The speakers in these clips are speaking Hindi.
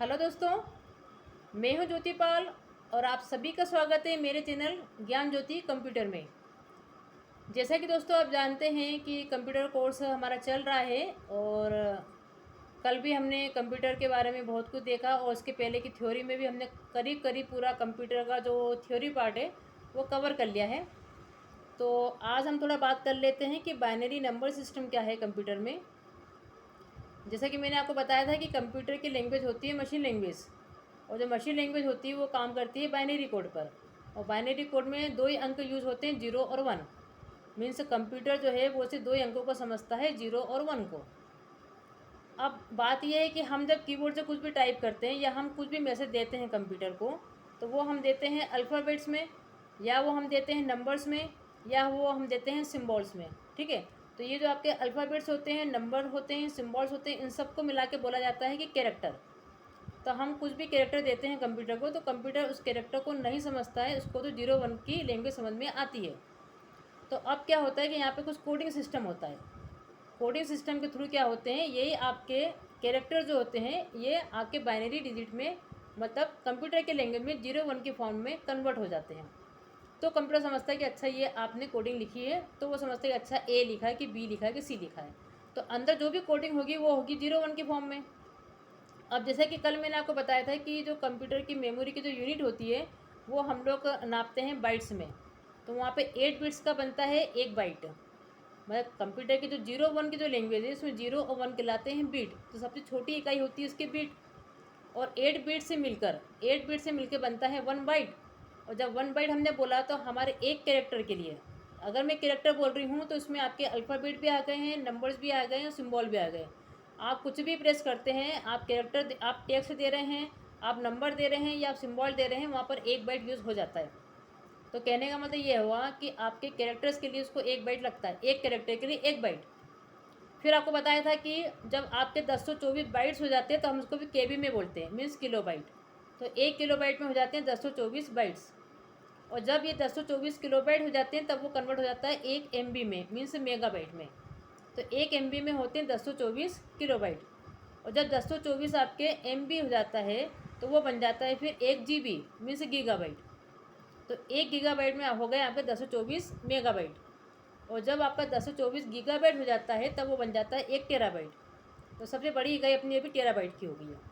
हेलो दोस्तों, मैं हूं ज्योति पाल और आप सभी का स्वागत है मेरे चैनल ज्ञान ज्योति कंप्यूटर में। जैसा कि दोस्तों आप जानते हैं कि कंप्यूटर कोर्स हमारा चल रहा है और कल भी हमने कंप्यूटर के बारे में बहुत कुछ देखा और उसके पहले की थ्योरी में भी हमने करीब करीब पूरा कंप्यूटर का जो थ्योरी पार्ट है वो कवर कर लिया है। तो आज हम थोड़ा बात कर लेते हैं कि बाइनरी नंबर सिस्टम क्या है कंप्यूटर में। जैसा कि मैंने आपको बताया था कि कंप्यूटर की लैंग्वेज होती है मशीन लैंग्वेज, और जो मशीन लैंग्वेज होती है वो काम करती है बाइनरी कोड पर। और बाइनरी कोड में दो ही अंक यूज़ होते हैं, 0 और 1। मीन्स कंप्यूटर जो है वो सिर्फ दो ही अंकों को समझता है, 0 और 1 को। अब बात यह है कि हम जब कीबोर्ड से कुछ भी टाइप करते हैं या हम कुछ भी मैसेज देते हैं कंप्यूटर को, तो वो हम देते हैं अल्फ़ाबेट्स में, या वो हम देते हैं नंबर्स में, या वो हम देते हैं सिम्बॉल्स में। ठीक है, तो ये जो आपके अल्फ़ाबेट्स होते हैं, नंबर होते हैं, सिम्बॉल्स होते हैं, इन सबको मिला के बोला जाता है कि कैरेक्टर। तो हम कुछ भी कैरेक्टर देते हैं कंप्यूटर को, तो कंप्यूटर उस कैरेक्टर को नहीं समझता है, उसको तो 0 1 की लैंग्वेज समझ में आती है। तो अब क्या होता है कि यहाँ पे कुछ कोडिंग सिस्टम होता है। कोडिंग सिस्टम के थ्रू क्या होते हैं, यही आपके कैरेक्टर जो होते हैं ये आपके बाइनरी डिजिट में, मतलब कंप्यूटर के लैंग्वेज में 0 1 के फॉर्म में कन्वर्ट हो जाते हैं। तो कंप्यूटर समझता है कि अच्छा ये आपने कोडिंग लिखी है, तो वो समझता है कि अच्छा ए लिखा है कि बी लिखा है कि सी लिखा है। तो अंदर जो भी कोडिंग होगी वो होगी 0 1 के फॉर्म में। अब जैसे कि कल मैंने आपको बताया था कि जो कंप्यूटर की मेमोरी की जो यूनिट होती है वो हम लोग नापते हैं बाइट्स में। तो वहाँ पे 8 बिट्स का बनता है एक बाइट। मतलब कंप्यूटर की जो 0 1 की जो लैंग्वेज है उसमें 0 और 1 कहलाते हैं बीट। तो सबसे छोटी इकाई होती है उसकी बीट। और 8 बिट से मिलकर बनता है 1 बाइट। और जब 1 बाइट हमने बोला तो हमारे एक कैरेक्टर के लिए, अगर मैं कैरेक्टर बोल रही हूँ तो इसमें आपके अल्फ़ाबेट भी आ गए हैं, नंबर्स भी आ गए हैं, सिम्बॉल भी आ गए। आप कुछ भी प्रेस करते हैं, आप कैरेक्टर, आप टेक्स्ट दे रहे हैं, आप नंबर दे रहे हैं या आप सिम्बॉल दे रहे हैं, वहाँ पर एक बाइट यूज़ हो जाता है। तो कहने का मतलब ये हुआ कि आपके कैरेक्टर्स के लिए उसको एक बाइट लगता है, एक कैरेक्टर के लिए एक बाइट। फिर आपको बताया था कि जब आपके 1024 बाइट्स हो जाते हैं तो हम उसको भी केबी में बोलते हैं, मीन्स किलो बाइट। तो 1 किलो बाइट में हो जाते हैं 1024 बाइट्स। और जब ये 1024 किलो बाइट हो जाते हैं तब वो कन्वर्ट हो जाता है 1 MB में, मीन्स मेगा बाइट में। तो 1 MB में होते हैं 1024 किलो बाइट। और जब 1024 आपके MB हो जाता है तो वो बन जाता है फिर 1 GB, मीन्स गीगा बाइट। तो 1 गीगाबाइट में हो गए आपके 1024 मेगाबाइट। और जब आपका 1024 गीगाबाइट हो जाता है तब वो बन जाता है 1 टेराबाइट। तो सबसे बड़ी इकाई अपनी अभी टेराबाइट की हो गई है।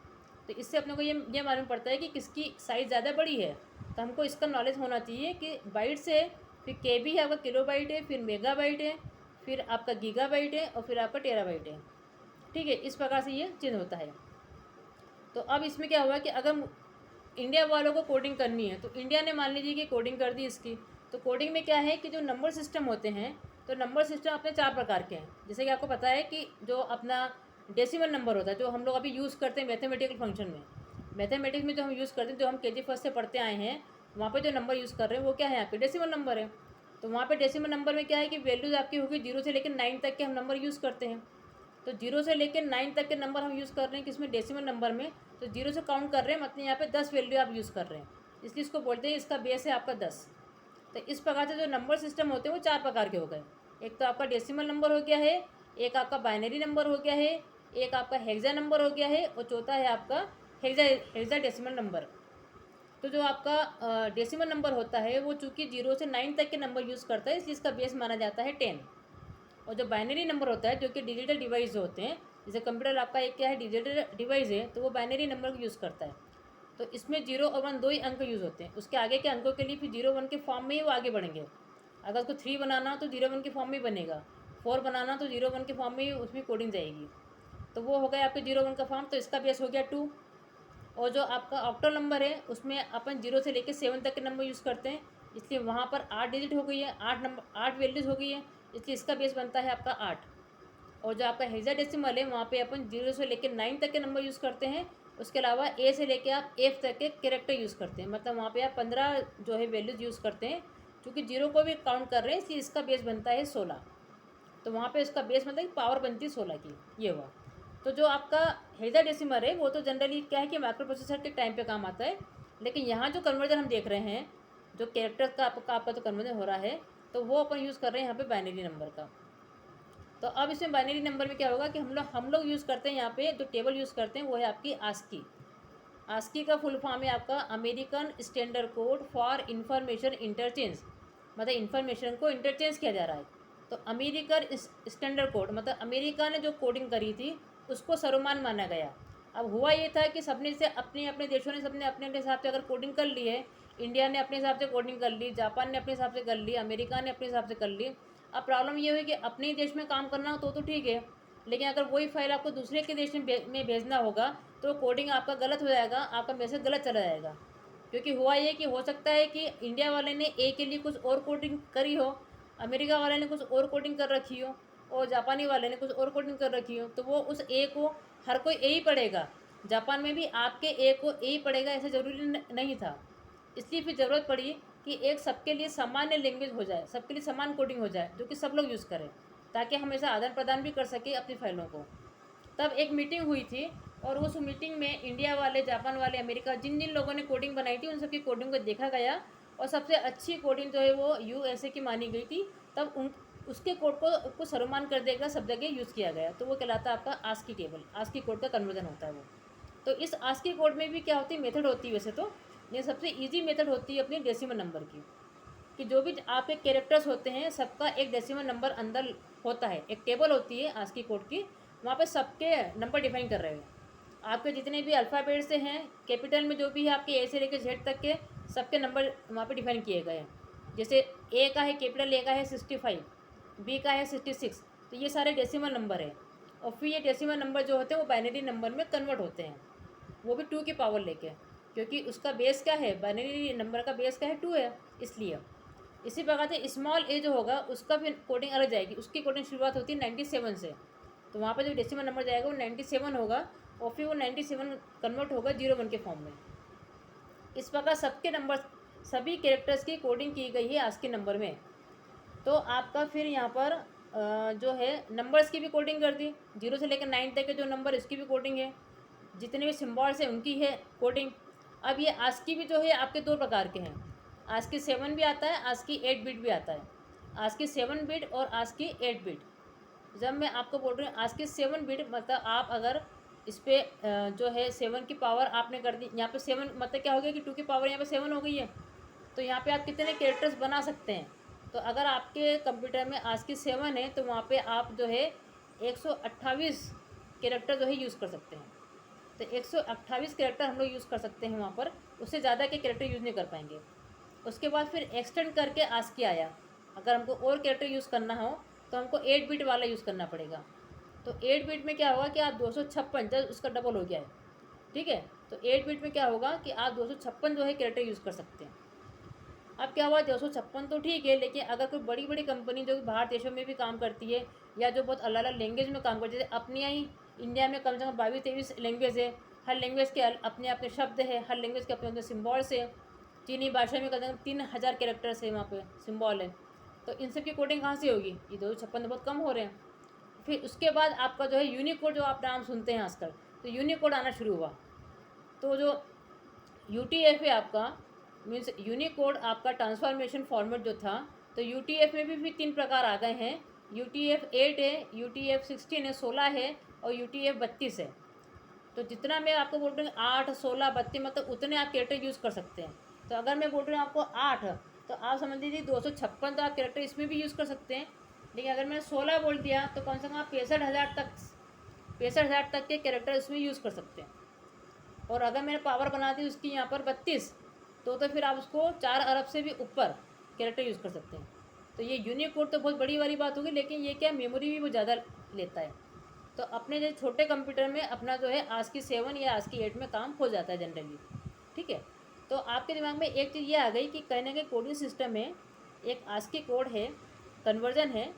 तो इससे अपने को ये मालूम पड़ता है कि किसकी साइज़ ज़्यादा बड़ी है। तो हमको इसका नॉलेज होना चाहिए कि बाइट से फिर केबी है, आपका किलोबाइट है, फिर मेगाबाइट है, फिर आपका गीगाबाइट है और फिर आपका टेराबाइट है। ठीक है, इस प्रकार से ये चेंज होता है। तो अब इसमें क्या हुआ कि अगर इंडिया वालों को कोडिंग करनी है तो इंडिया ने मान लीजिए कि कोडिंग कर दी इसकी। तो कोडिंग में क्या है कि जो नंबर सिस्टम होते हैं, तो नंबर सिस्टम अपने 4 प्रकार के हैं। जैसे कि आपको पता है कि जो अपना डेसिमल नंबर होता है जो हम लोग अभी यूज़ करते हैं मैथमेटिकल फंक्शन में, मैथमेटिक्स में जो हम यूज़ करते हैं, जो हम KG फर्स्ट से पढ़ते आए हैं, वहाँ पर जो नंबर यूज़ कर रहे हैं वो क्या है, यहाँ पे डेसिमल नंबर है। तो वहाँ पे डेसिमल नंबर में क्या है कि वैल्यूज़ आपकी होगी 0 से लेकर 9 तक के हम नंबर यूज़ करते हैं। तो 0 से लेकर 9 तक के नंबर हम यूज़ कर रहे हैं किसमें, डेसिमल नंबर में। तो 0 से काउंट कर रहे हैं, मतलब यहाँ पे 10 वैल्यू आप यूज़ कर रहे हैं, इसलिए इसको बोलते हैं, इसका बेस है आपका 10। तो इस प्रकार से जो नंबर सिस्टम होते हैं वो 4 प्रकार के हो गए। एक तो आपका डेसिमल नंबर हो गया है, एक आपका बाइनरी नंबर हो गया है, एक आपका हेक्सा नंबर हो गया है, और चौथा है आपका हेक्सा डेसिमल नंबर। तो जो आपका डेसिमल नंबर होता है वो चूँकि 0 से 9 तक के नंबर यूज़ करता है, इसलिए इसका बेस माना जाता है 10। और जो बाइनरी नंबर होता है जो कि डिजिटल डिवाइस जो होते हैं, जैसे कंप्यूटर आपका एक क्या है, डिजिटल डिवाइस है, तो वो बाइनरी नंबर को यूज़ करता है। तो इसमें 0 और 1 दो ही अंक यूज़ होते हैं, उसके आगे के अंकों के लिए फिर 0 1 के फॉर्म में ही वो आगे बढ़ेंगे। अगर उसको 3 बनाना हो तो 0 1 के फॉर्म में ही बनेगा, 4 बनाना तो 0 1 के फॉर्म में ही उसमें कोडिंग जाएगी। तो वो हो गया आपके 0 1 का फॉर्म, तो इसका बेस हो गया 2। और जो आपका ऑक्टल नंबर है उसमें अपन 0 से लेकर 7 तक के नंबर यूज़ करते हैं, इसलिए वहाँ पर 8 डिजिट हो गई है, 8 वैल्यूज़ हो गई है, इसलिए इसका बेस बनता है आपका 8। और जो आपका हेक्साडेसिमल है वहाँ पे अपन 0 से लेकर 9 तक के नंबर यूज़ करते हैं। उसके अलावा ए से लेकर आप F तक के कैरेक्टर यूज़ करते हैं, मतलब वहाँ पे आप 15 जो है वैल्यूज़ यूज़ करते हैं। क्योंकि 0 को भी काउंट कर रहे हैं इसलिए इसका बेस बनता है 16। तो वहाँ पे इसका बेस मतलब पावर बनती है 16 की, ये हुआ। तो जो आपका हेक्साडेसिमल है वो तो जनरली क्या है कि माइक्रो प्रोसेसर के टाइम पे काम आता है। लेकिन यहाँ जो कन्वर्जन हम देख रहे हैं, जो कैरेक्टर का आपका तो कन्वर्जन हो रहा है, तो वो अपन यूज़ कर रहे हैं यहाँ पे बाइनरी नंबर का। तो अब इसमें बाइनरी नंबर में क्या होगा कि हम लोग यूज़ करते हैं, यहाँ पे जो टेबल यूज़ करते हैं वो है आपकी आस्की। आस्की का फुल फॉर्म है आपका American standard code for information interchange, मतलब इंफॉर्मेशन को इंटरचेंज किया जा रहा है। तो अमेरिकन स्टैंडर्ड कोड मतलब अमेरिका ने जो कोडिंग करी थी उसको सर्वमान्य माना गया। अब हुआ ये था कि सबने से अपने अपने देशों ने सबने अपने अपने हिसाब से अगर कोडिंग कर ली है, इंडिया ने अपने हिसाब से कोडिंग कर ली, जापान ने अपने हिसाब से कर ली, अमेरिका ने अपने हिसाब से कर ली। अब प्रॉब्लम ये हुई कि अपने ही देश में काम करना हो तो ठीक है, लेकिन अगर वही फाइल आपको दूसरे के देश में भेजना होगा तो कोडिंग आपका गलत हो जाएगा, आपका मैसेज गलत चला जाएगा। क्योंकि हुआ ये कि हो सकता है कि इंडिया वाले ने ए के लिए कुछ और कोडिंग करी हो, अमेरिका वाले ने कुछ और कोडिंग कर रखी हो, और जापानी वाले ने कुछ और कोडिंग कर रखी हो, तो वो उस ए को हर कोई ए ही पढ़ेगा। जापान में भी आपके ए को ए ही पढ़ेगा ऐसा ज़रूरी नहीं था। इसलिए फिर ज़रूरत पड़ी कि एक सबके लिए सामान्य लैंग्वेज हो जाए, सबके लिए समान कोडिंग हो जाए जो कि सब लोग यूज़ करें, ताकि हमेशा आदान प्रदान भी कर सके अपनी फाइलों को। तब एक मीटिंग हुई थी और उस मीटिंग में इंडिया वाले, जापान वाले, अमेरिका जिन जिन लोगों ने कोडिंग बनाई थी उन सबकी कोडिंग को देखा गया और सबसे अच्छी कोडिंग जो है वो यूएसए की मानी गई थी। तब उसके कोड को सर्वमान्य कर देगा, सब जगह यूज़ किया गया। तो वो कहलाता है आपका आस्की टेबल, आस्की कोड का कन्वर्जन होता है वो। तो इस आस्की कोड में भी क्या होती है, मेथड होती है वैसे तो, ये सबसे ईजी मेथड होती है अपनी डेसिमल नंबर की, कि जो भी आपके कैरेक्टर्स होते हैं सबका एक डेसिमल नंबर अंदर होता है। एक टेबल होती है आस्की कोड की, वहाँ पे सबके नंबर डिफाइन कर रहे हैं। आपके जितने भी अल्फ़ाबेट से हैं, कैपिटल में जो भी है आपके ए से लेकर जेड तक के सबके नंबर वहाँ पे डिफाइन किए गए हैं। जैसे ए का है, कैपिटल ए का है 65, बी का है 66, तो ये सारे डेसिमल नंबर है। और फिर ये डेसिमल नंबर जो होते हैं वो बाइनरी नंबर में कन्वर्ट होते हैं, वो भी 2 की पावर लेके, क्योंकि उसका बेस क्या है, बाइनरी नंबर का बेस क्या है, 2 है इसलिए। इसी प्रकार से स्मॉल ए जो होगा उसका भी कोडिंग अलग जाएगी, उसकी कोडिंग शुरुआत होती है 97 से, तो वहाँ पर जो डेसिमल नंबर जाएगा वो 97 होगा और फिर वो 97 कन्वर्ट होगा 01 के फॉर्म में। इस प्रकार सबके नंबर, सभी कैरेक्टर्स की कोडिंग की गई है आस्की नंबर में। तो आपका फिर यहाँ पर जो है नंबर्स की भी कोडिंग कर दी, 0 से लेकर 9 तक के जो नंबर इसकी भी कोडिंग है, जितने भी सिम्बॉल्स हैं उनकी है कोडिंग। अब ये आस्की भी जो है आपके 2 प्रकार के हैं, आस्की 7 भी आता है, आस्की 8 बिट भी आता है। आस्की 7 बिट और आस्की 8 बिट। जब मैं आपको बोल रही हूँ आस्की 7 बिट, मतलब आप अगर इस पर जो है 7 की पावर आपने कर दी, यहाँ पे 7 मतलब क्या हो गया कि 2 की पावर यहाँ पे 7 हो गई है, तो यहाँ पे आप कितने कैरेक्टर्स बना सकते हैं। तो अगर आपके कंप्यूटर में आस्की 7 है तो वहाँ पे आप जो है 128 कैरेक्टर जो है यूज़ कर सकते हैं। तो 128 कैरेक्टर हम लोग यूज़ कर सकते हैं वहाँ पर, उससे ज़्यादा के कैरेक्टर यूज़ नहीं कर पाएंगे। उसके बाद फिर एक्सटेंड करके आस्की आया, अगर हमको और कैरेक्टर यूज़ करना हो तो हमको 8 बिट वाला यूज़ करना पड़ेगा। तो 8 बिट में क्या होगा कि आप 256, जब उसका डबल हो गया है, ठीक है, तो 8 बिट में क्या होगा कि आप 256 जो है कैरेक्टर यूज़ कर सकते हैं। अब क्या हुआ, 256 तो ठीक है, लेकिन अगर कोई बड़ी बड़ी कंपनी जो बाहर देशों में भी काम करती है या जो बहुत अलग अलग लैंग्वेज में काम करती है, जैसे अपने ही इंडिया में कम से कम 22-23 लैंग्वेज है, हर लैंग्वेज के अपने अपने शब्द है, हर लैंग्वेज के अपने अपने सिम्बॉल्स है। चीनी भाषा में कम से कम 3000 कैरेक्टर्स है, वहाँ पे सिम्बॉल है। तो इन सब की कोडिंग कहाँ से होगी, ये 256 तो बहुत कम हो रहे हैं। फिर उसके बाद आपका जो है यूनिकोड, जो आप नाम सुनते हैं आजकल, तो यूनिकोड आना शुरू हुआ। तो जो UTF है आपका, मीन्स यूनिकोड आपका ट्रांसफॉर्मेशन फॉर्मेट जो था, तो UTF में भी 3 प्रकार आ गए हैं। UTF 8 है, UTF 16 है, 16 है, और UTF 32 है। तो जितना मैं आपको बोल रही हूँ 8, 16, 32, मतलब उतने आप कैरेक्टर यूज़ कर सकते हैं। तो अगर मैं बोल रही हूँ आपको 8, तो आप समझ लीजिए 256 तो आप कैरेक्टर इसमें भी यूज़ कर सकते हैं। लेकिन अगर मैंने 16 बोल दिया तो कम से कम आप 65,000 तक के कैरेक्टर इसमें यूज़ कर सकते हैं। और अगर मैंने पावर बना दी उसकी यहाँ पर 32, तो फिर आप उसको 4 अरब से भी ऊपर कैरेक्टर यूज़ कर सकते हैं। तो ये यूनिकोड तो बहुत बड़ी वाली बात होगी, लेकिन ये क्या, मेमोरी भी बहुत ज़्यादा लेता है। तो अपने जो छोटे कंप्यूटर में अपना जो है आस्की 7 या आस्की 8 में काम हो जाता है जनरली, ठीक है। तो आपके दिमाग में एक चीज़ ये आ गई कि कहीं ना कहीं कोडिंग सिस्टम में एक आस्की कोड है, कन्वर्जन है,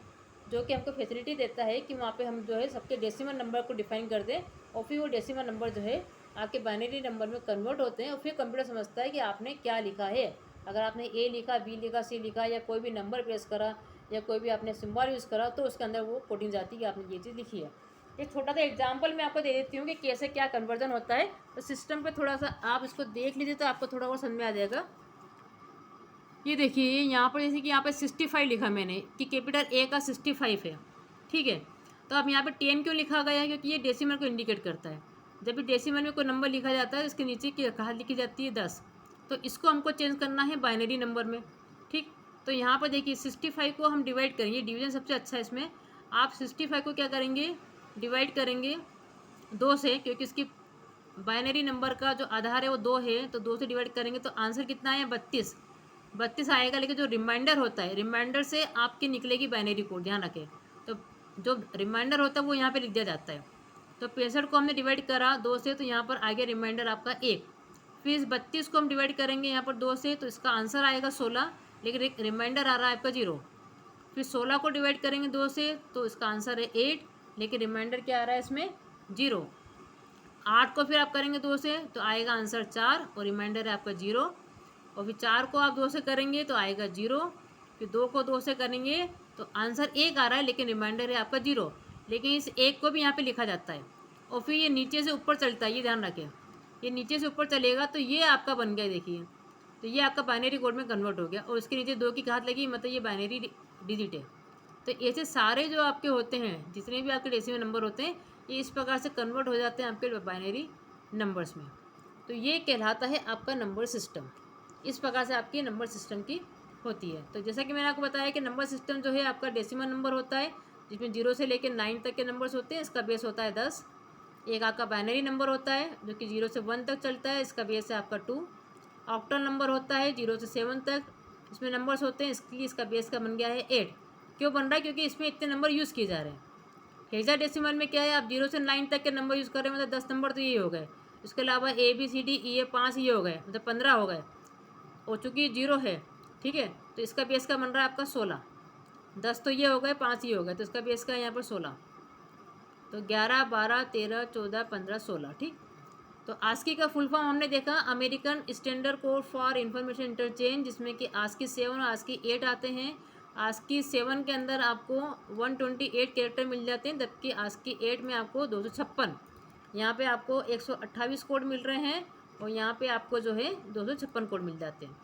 जो कि हमको फैसिलिटी देता है कि वहाँ पे हम जो है सबके डेसिमल नंबर को डिफाइन कर दें, और फिर वो डेसिमल नंबर जो है आपके बाइनरी नंबर में कन्वर्ट होते हैं, और फिर कंप्यूटर समझता है कि आपने क्या लिखा है। अगर आपने ए लिखा, बी लिखा, सी लिखा, या कोई भी नंबर प्रेस करा, या कोई भी आपने सिम्बॉल यूज़ करा, तो उसके अंदर वो कोडिंग जाती है कि आपने ये चीज़ लिखी है। एक छोटा सा एग्जाम्पल मैं आपको दे देती हूँ कि कैसे क्या कन्वर्जन होता है। तो सिस्टम पे थोड़ा सा आप इसको देख लीजिए तो आपको थोड़ा और समझ में आ जाएगा। ये देखिए यहाँ पर, जैसे कि यहाँ पर 65 लिखा मैंने कि कैपिटल ए का 65 है, ठीक है। तो अब यहाँ पर 10 क्यों लिखा गया है, क्योंकि ये डेसिमल को इंडिकेट करता है। जब भी डेसिमल में कोई नंबर लिखा जाता है इसके नीचे की कहाँ लिखी जाती है 10, तो इसको हमको चेंज करना है बाइनरी नंबर में। ठीक, तो यहाँ पर देखिए 65 को हम डिवाइड करेंगे, डिवीजन सबसे अच्छा है इसमें। आप 65 को क्या करेंगे, डिवाइड करेंगे 2 से, क्योंकि इसकी बाइनरी नंबर का जो आधार है वो 2 है, तो 2 से डिवाइड करेंगे तो आंसर कितना है 32 आएगा। लेकिन जो रिमाइंडर होता है, रिमाइंडर से आपकी निकलेगी बाइनरी कोड, ध्यान रखें। तो जो रिमाइंडर होता है वो यहाँ पे लिख दिया जाता है। तो 65 को हमने डिवाइड करा 2 से, तो यहाँ पर आ गया रिमाइंडर आपका 1। फिर इस 32 को हम डिवाइड करेंगे यहाँ पर 2 से, तो इसका आंसर आएगा 16, लेकिन रिमाइंडर आ रहा है आपका 0। फिर 16 को डिवाइड करेंगे 2 से, तो इसका आंसर है 8, लेकिन रिमाइंडर क्या आ रहा है इसमें 0। 8 को फिर आप करेंगे 2 से, तो आएगा आंसर 4 और रिमाइंडर है आपका 0। और फिर 4 को आप 2 से करेंगे तो आएगा 0। फिर 2 को 2 से करेंगे तो आंसर 1 आ रहा है, लेकिन रिमाइंडर है आपका 0। लेकिन इस 1 को भी यहाँ पे लिखा जाता है। और फिर ये नीचे से ऊपर चलता है, ये ध्यान रखें, ये नीचे से ऊपर चलेगा तो ये आपका बन गया, देखिए। तो ये आपका बाइनरी कोड में कन्वर्ट हो गया और इसके नीचे 2 की घात लगी, मतलब ये बाइनरी डिजिट है। तो ऐसे सारे जो आपके होते हैं, जितने भी आपके डेसिमल नंबर होते हैं, ये इस प्रकार से कन्वर्ट हो जाते हैं आपके बाइनरी नंबर्स में। तो ये कहलाता है आपका नंबर सिस्टम। इस प्रकार से आपकी नंबर सिस्टम की होती है। तो जैसा कि मैंने आपको बताया कि नंबर सिस्टम जो है आपका डेसिमल नंबर होता है, जिसमें 0 से लेकर 9 तक के नंबर्स होते हैं, इसका बेस होता है 10। एक आपका बाइनरी नंबर होता है जो कि 0 से 1 तक चलता है, इसका बेस है आपका 2। ऑक्टल नंबर होता है 0 से 7 तक, इसमें नंबर्स होते हैं, इसलिए इसका बेस का बन गया है 8। क्यों बन रहा है, क्योंकि इसमें इतने नंबर यूज़ किए जा रहे हैं। हेक्साडेसिमल में क्या है, आप 0 से 9 तक के नंबर यूज़ कर रहे हैं, मतलब 10 नंबर तो ये हो गए। इसके अलावा ABCDE 5 ये हो गए, मतलब 15 हो गए। और चूँकि 0 है, ठीक है, तो इसका बेस का बन रहा है आपका 16। 10 तो ये हो गए, 5 ये हो गए, तो इसका बेस का है यहाँ पर 16। तो 11, 12, 13, 14, 15, 16। ठीक, तो ASCII का फुल फॉर्म हमने देखा, American standard code for information interchange, जिसमें कि ASCII 7 और ASCII 8 आते हैं। ASCII 7 के अंदर आपको 128 कैरेक्टर मिल जाते हैं, जबकि ASCII 8 में आपको 256, यहाँ पे आपको 128 कोड मिल रहे हैं और यहाँ पे आपको जो है 256 कोड मिल जाते हैं।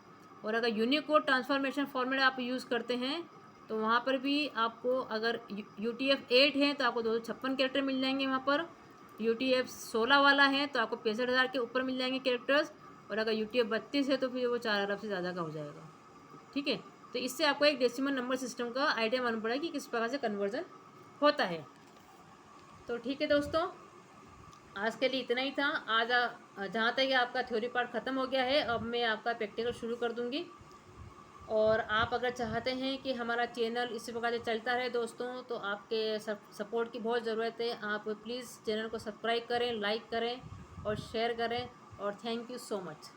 और अगर यूनिकोड ट्रांसफॉर्मेशन फॉर्मेट आप यूज़ करते हैं तो वहाँ पर भी आपको, अगर UTF-8 है तो आपको 256 कैरेक्टर मिल जाएंगे वहाँ पर। UTF-16 वाला है तो आपको 65,000 के ऊपर मिल जाएंगे कैरेक्टर्स। और अगर UTF-32 है तो फिर वो 4 अरब से ज़्यादा का हो जाएगा। ठीक है, तो इससे आपको एक डेसिमल नंबर सिस्टम का आइडिया मालूम पड़ा कि किस प्रकार से कन्वर्जन होता है। तो ठीक है दोस्तों, आज के लिए इतना ही था। आज जहाँ तक आपका थ्योरी पार्ट ख़त्म हो गया है, अब मैं आपका प्रैक्टिकल शुरू कर दूँगी। और आप अगर चाहते हैं कि हमारा चैनल इसी प्रकार से चलता रहे दोस्तों, तो आपके सपोर्ट की बहुत ज़रूरत है। आप प्लीज़ चैनल को सब्सक्राइब करें, लाइक करें और शेयर करें। और थैंक यू सो मच।